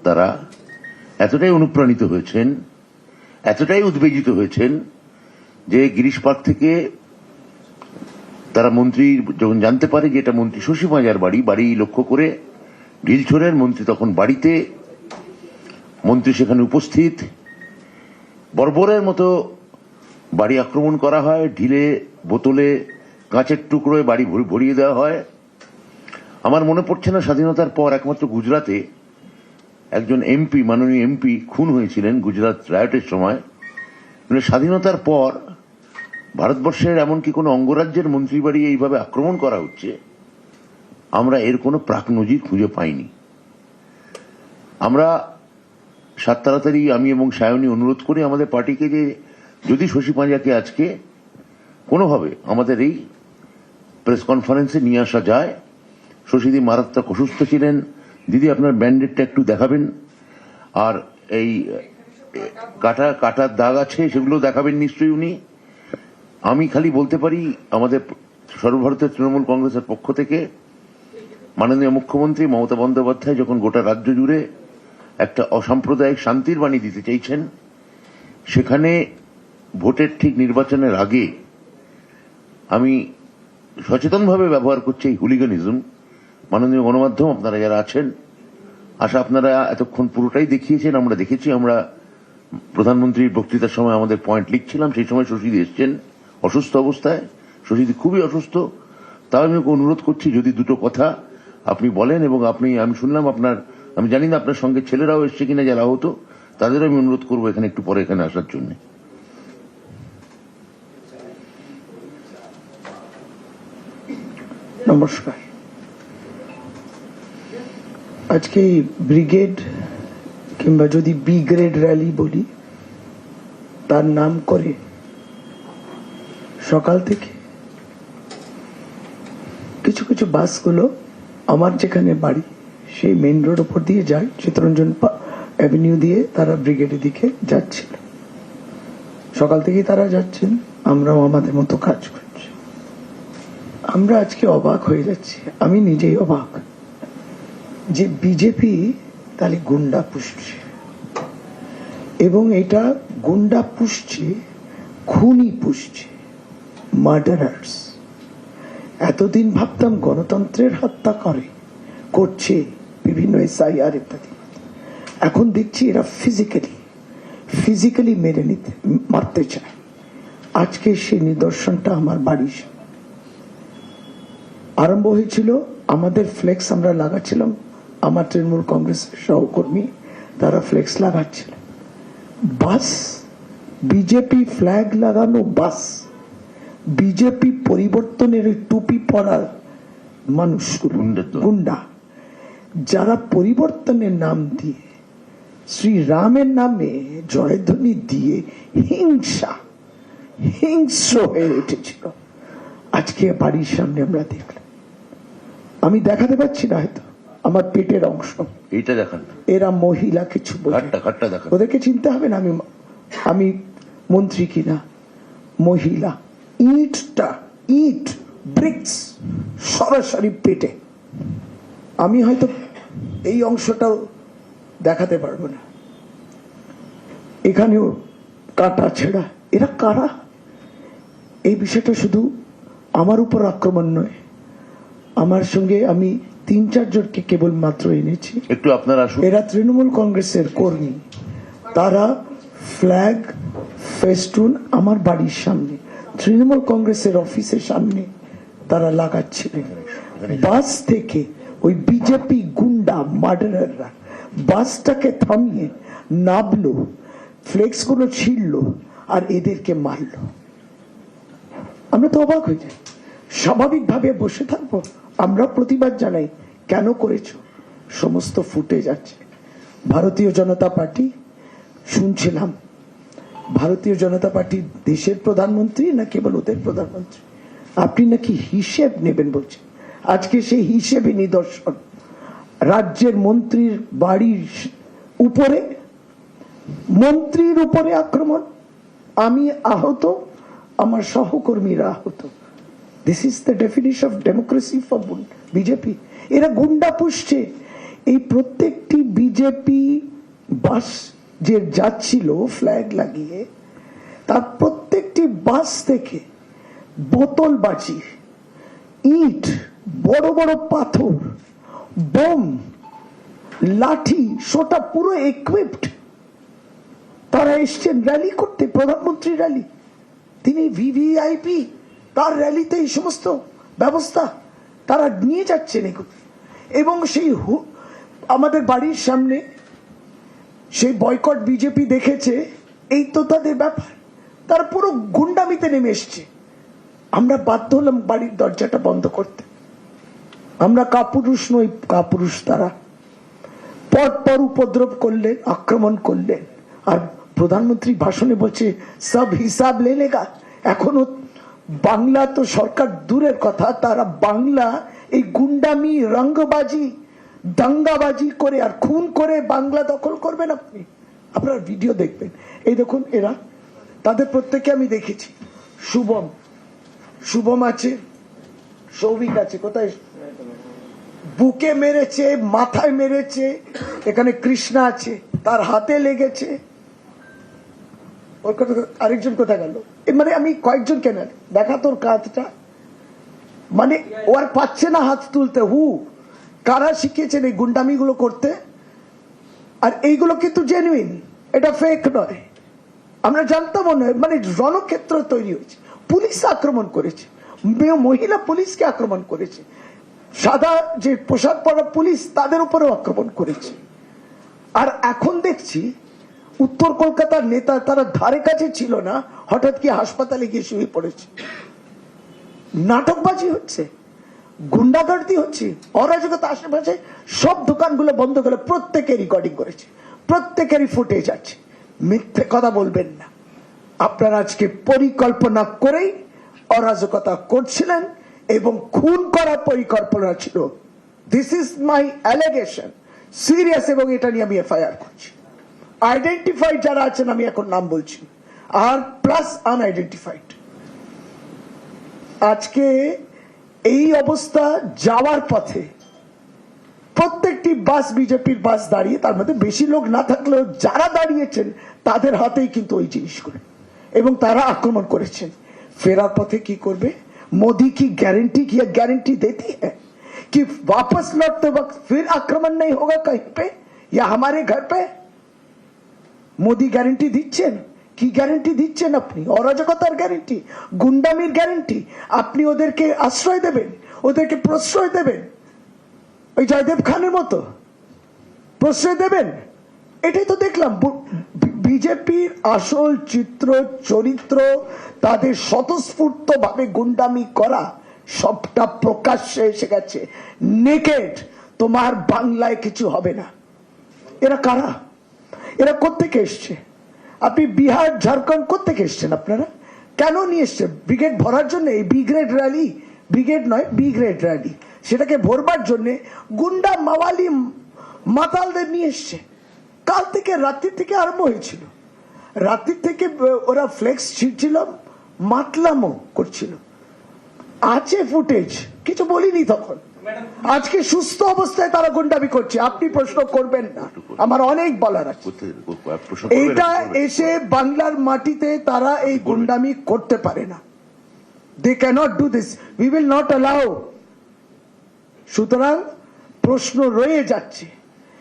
তারা এতটাই অনুপ্রাণিত হয়েছেন, এতটাই উদ্বেজিত হয়েছেন যে গিরিশ পার্ক থেকে তারা মন্ত্রী যখন জানতে পারে যে এটা মন্ত্রী শশী পাঁজার বাড়ি লক্ষ্য করে ঢিলছড়ের মন্ত্রী তখন বাড়িতে, মন্ত্রী সেখানে উপস্থিত, বর্বরের মতো বাড়ি আক্রমণ করা হয়, ঢিলে বোতলে কাঁচের টুকরোয় বাড়ি ভরিয়ে দেওয়া হয়। আমার মনে পড়ছে না স্বাধীনতার পর একমাত্র গুজরাটে একজন এমপি, মাননীয় এমপি খুন হয়েছিলেন গুজরাট রায়টের সময়। মানে স্বাধীনতার পর ভারতবর্ষের এমনকি কোনো অঙ্গরাজ্যের মন্ত্রী বাড়ি এইভাবে আক্রমণ করা হচ্ছে, আমরা এর কোনো প্রাক নজির খুঁজে পাইনি। আমরা তাড়াতাড়ি আমি এবং সায়নী অনুরোধ করি আমাদের পার্টিকে যে যদি শশী পাঁজাকে আজকে কোনোভাবে আমাদের এই প্রেস কনফারেন্সে নিয়ে আসা যায়। শশীদি মারাত্মক অসুস্থ ছিলেন, দিদি আপনার ব্যান্ডেডটা একটু দেখাবেন, আর এই কাটার দাগ আছে সেগুলো দেখাবেন নিশ্চয়ই উনি। আমি খালি বলতে পারি আমাদের সর্বভারতীয় তৃণমূল কংগ্রেসের পক্ষ থেকে মাননীয় মুখ্যমন্ত্রী মমতা বন্দ্যোপাধ্যায় যখন গোটা রাজ্য জুড়ে একটা অসাম্প্রদায়িক শান্তির বাণী দিতে চাইছেন, সেখানে ভোটের ঠিক নির্বাচনের আগে আমি সচেতনভাবে ব্যবহার করছি এই হুলিগানিজম। মাননীয় গণমাধ্যম আপনারা যারা আছেন, আশা আপনারা এতক্ষণ পুরোটাই দেখিয়েছেন, আমরা দেখেছি। আমরা প্রধানমন্ত্রীর বক্তৃতার সময় আমাদের পয়েন্ট লিখছিলাম, সেই সময় শশীদি এসছেন অসুস্থ অবস্থায়, শশীদি খুবই অসুস্থ। তাও আমি অনুরোধ করছি যদি দুটো কথা আপনি বলেন, এবং আমি শুনলাম আপনার, আমি জানি না আপনার সঙ্গে ছেলেরাও এসছে কিনা যারা হতো, তাদেরও আমি অনুরোধ করবো এখানে একটু পরে এখানে আসার জন্য। নমস্কার। আজকে ব্রিগেড কিংবা যদি বি গ্রেড র্যালি বলি তার নাম করে সকাল থেকে কিছু কিছু বাসগুলো আমার যেখানে বাড়ি সেই মেইন রোড উপর দিয়ে যায়, চিত্তরঞ্জন অ্যাভিনিউ দিয়ে তারা ব্রিগেডের দিকে যাচ্ছিল। সকাল থেকেই তারা যাচ্ছেন, আমরাও আমাদের মতো কাজ করছি। আমরা আজকে অবাক হয়ে যাচ্ছি, আমি নিজেই অবাক যে বিজেপি তাহলে গুন্ডা পুষছে, এবং এটা গুন্ডা পুষছে, খুনি পুষছে, মার্ডারার্স। এতদিন ভাবতাম গণতন্ত্রের হত্যা করছে বিভিন্ন SIR ইত্যাদি, এখন দেখছি এরা ফিজিক্যালি মারতে চায়। আজকে সেই নিদর্শনটা আমার বাড়ির আরম্ভ হয়েছিল। আমাদের ফ্লেক্স আমরা লাগাচ্ছিলাম, আমার তৃণমূল কংগ্রেসের সহকর্মী তারা ফ্লেক্স লাগাচ্ছিলেন। বাস, বিজেপি ফ্ল্যাগ লাগানো বাস, বিজেপি পরিবর্তনের ওই টুপি পরার মানুষগুলো গুন্ডা, যারা পরিবর্তনের নাম দিয়ে, শ্রীরামের নামে জয়ধ্বনি দিয়ে হিংস্র হয়ে উঠেছিল। আজকে বাড়ির সামনে আমরা দেখলাম, আমি দেখাতে পারছি না হয়তো আমার পেটের অংশ, এইটা দেখান। এরা মহিলা কিছু ওদেরকে চিনতে হবে না আমি মন্ত্রী কিনা, মহিলা। ইট ব্রিক্স সরাসরি পেটে। আমি হয়তো এই অংশটাও দেখাতে পারবো না, এখানেও কাটা ছেঁড়া। এরা কারা? এই বিষয়টা শুধু আমার উপর আক্রমণ নয়, আমার সঙ্গে আমি 3-4 জনকে কেবল মাত্র এনেছি। একটু আপনারা, এরা তৃণমূল কংগ্রেসের কর্মী, তারা ফ্ল্যাগ ফেস্টুন আমার বাড়ির সামনে, তৃণমূল কংগ্রেসের অফিসের সামনে তারা লাগাচ্ছিলেন। বাস থেকে ওই বিজেপি গুন্ডা মার্ডারাররা বাসটাকে থামিয়ে নামলো, ফ্লেক্স গুলো ছিঁড়লো আর এদেরকে মারলো। আমরা তো অবাক হয়ে যাই। স্বাভাবিকভাবে বসে থাকবো? আমরা প্রতিবাদ জানাই, কেন করেছো? সমস্ত ফুটেজ আছে। ভারতীয় জনতা পার্টি, শুনছিলাম ভারতীয় জনতা পার্টি দেশের প্রধানমন্ত্রী না কেবল ওদের প্রধানমন্ত্রী, আপনি নাকি হিসেব নেবেন বলছেন। আজকে সেই হিসেবে নিদর্শন, রাজ্যের মন্ত্রীর বাড়ির উপরে, মন্ত্রীর উপরে আক্রমণ, আমি আহত, আমার সহকর্মীরা আহত। This is the definition of democracy for BJP. এরা গুন্ডা পুষছে, এই প্রত্যেকটি বিজেপি বাস যে যাচ্ছিল ফ্ল্যাগ লাগিয়ে, তার প্রত্যেকটি বাস থেকে বোতলবাজি, ইট, বড় বড় পাথর, বোম, লাঠি, সোটা পুরো ইকুইপড। তারা এসছেন র্যালি করতে, প্রধানমন্ত্রী র্যালি, তিনি ভিভিআইপি, তার র্যালিতে এই সমস্ত ব্যবস্থা তারা নিয়ে যাচ্ছেন এগুলো। এবং সেই আমাদের বাড়ির সামনে সেই বয়কট বিজেপি দেখেছে, এই তো তাদের ব্যাপার, তারা পুরো গুন্ডামিতে নেমে এসছে। আমরা বাধ্য হলাম বাড়ির দরজাটা বন্ধ করতে। আমরা কাপুরুষ নই, কাপুরুষ তারা। পর পর উপদ্রব করলেন, আক্রমণ করলেন, আর প্রধানমন্ত্রী ভাষণে বলছে সব হিসাব লে লেগা। এখনো বাংলা তো সরকার দূরের কথা, তারা বাংলা এই গুন্ডামি, রঙ্গবাজি, দাঙ্গাবাজি করে আর খুন করে বাংলা দখল করবেন। আপনি আপনার ভিডিও দেখবেন, এই দেখুন এরা, তাদের প্রত্যেককে আমি দেখেছি। শুভম আছে, সৌভিক আছে, কোথায় বুকে মেরেছে, মাথায় মেরেছে, এখানে কৃষ্ণা আছে, তার হাতে লেগেছে। ওর কথা আরেকজন কোথায় গেল? মানে আমি কয়েকজন কেন দেখা তোর কাজটা, মানে ও আর পাচ্ছে না হাত তুলতে। কারা শিখিয়েছেন এই গুন্ডামি গুলো করতে? আর এইগুলো কিন্তু জেনুইন, এটা ফেক নয়। আমরা জানতাম নয়, মানে রণক্ষেত্র তৈরি হয়েছে। পুলিশ আক্রমণ করেছে, মহিলা পুলিশকে আক্রমণ করেছে, সাদা যে পোশাক পরা পুলিশ তাদের উপরেও আক্রমণ করেছে। আর এখন দেখছি উত্তর কলকাতার নেতা, তারা ধারে কাছে ছিল না, হঠাৎ কি হাসপাতালে গিয়ে শুয়ে পড়েছে। নাটকবাজি হচ্ছে, গুন্ডাগর্দি হচ্ছে, অরাজকতা। আশেপাশে সব দোকানগুলো বন্ধ করে প্রত্যেকে রেকর্ডিং করেছে, প্রত্যেকেরই ফুটেজ আছে। মিথ্যে কথা বলবেন না। আপনারা আজকে পরিকল্পনা করেই অরাজকতা করছিলেন এবং খুন করার পরিকল্পনা ছিল। This is my allegation, serious, এবং এটা নিয়ে আমি এফআইআর করছি। আইডেন্টিফাইড যারা আছেন আমি এখন নাম বলছি, আর প্লাস আনআইডেন্টিফাইড। আজকে এই অবস্থা যাওয়ার পথে প্রত্যেকটি বাস, বিজেপির বাস দাঁড়িয়ে, তার মধ্যে বেশি লোক না থাকলেও যারা দাঁড়িয়েছেন তাদের হাতেই কিন্তু ওই জিনিসগুলো, এবং তারা আক্রমণ করেছেন। ফেরার পথে কি করবে? मोदी की गारंटी की गारंटी देती है कि वापस लौटते वक्त फिर आक्रमण नहीं होगा कहीं पे या हमारे घर पे? মোদি গ্যারেন্টি দিচ্ছেন? কি গ্যারেন্টি দিচ্ছেন আপনি? অরাজকতার গ্যারেন্টি, গুন্ডামির গ্যারেন্টি। আপনি ওদেরকে আশ্রয় দেবেন, ওদেরকে প্রশ্রয় দেবেন, ওই জয়দেব খানের মতো প্রশ্রয় দেবেন? এটাই তো দেখলাম। বিজেপির আসল চিত্র, চরিত্র, তাদের স্বতঃস্ফূর্ত ভাবে গুন্ডামি করা সবটা প্রকাশ্যে এসে গেছে। নেকেড, তোমার বাংলায় কিছু হবে না। এরা কারা? এরা কোত্থেকে এসছে? আপনি বিহার, ঝাড়খণ্ড কোত্থেকে এসছেন? আপনারা কেন নিয়ে এসছেন? ব্রিগেড ভরার জন্য? এই বি গ্রেড র্যালি, ব্রিগেড নয় বি গ্রেড র্যালি, সেটাকে ভরবার জন্য গুন্ডা, মাওয়ালি, মাতালদের নিয়ে এসছে। কাল থেকে, রাত্রি থেকে আরম্ভ হয়েছিল। রাত্রি থেকে ওরা ফ্লেক্স ছিঁড়ছিল, মাতলামো করছিল। আছে ফুটেজ, কিছু বলিনি তখন। আজকে সুস্থ অবস্থায় তারা গুন্ডামি করছে, আপনি প্রশ্ন করবেন না, আমার অনেক বলার আছে। এইটা এসে বাংলার মাটিতে তারা এই গুন্ডামি করতে পারে না। They cannot do this, we will not allow. সুতরাং প্রশ্ন রয়ে যাচ্ছে।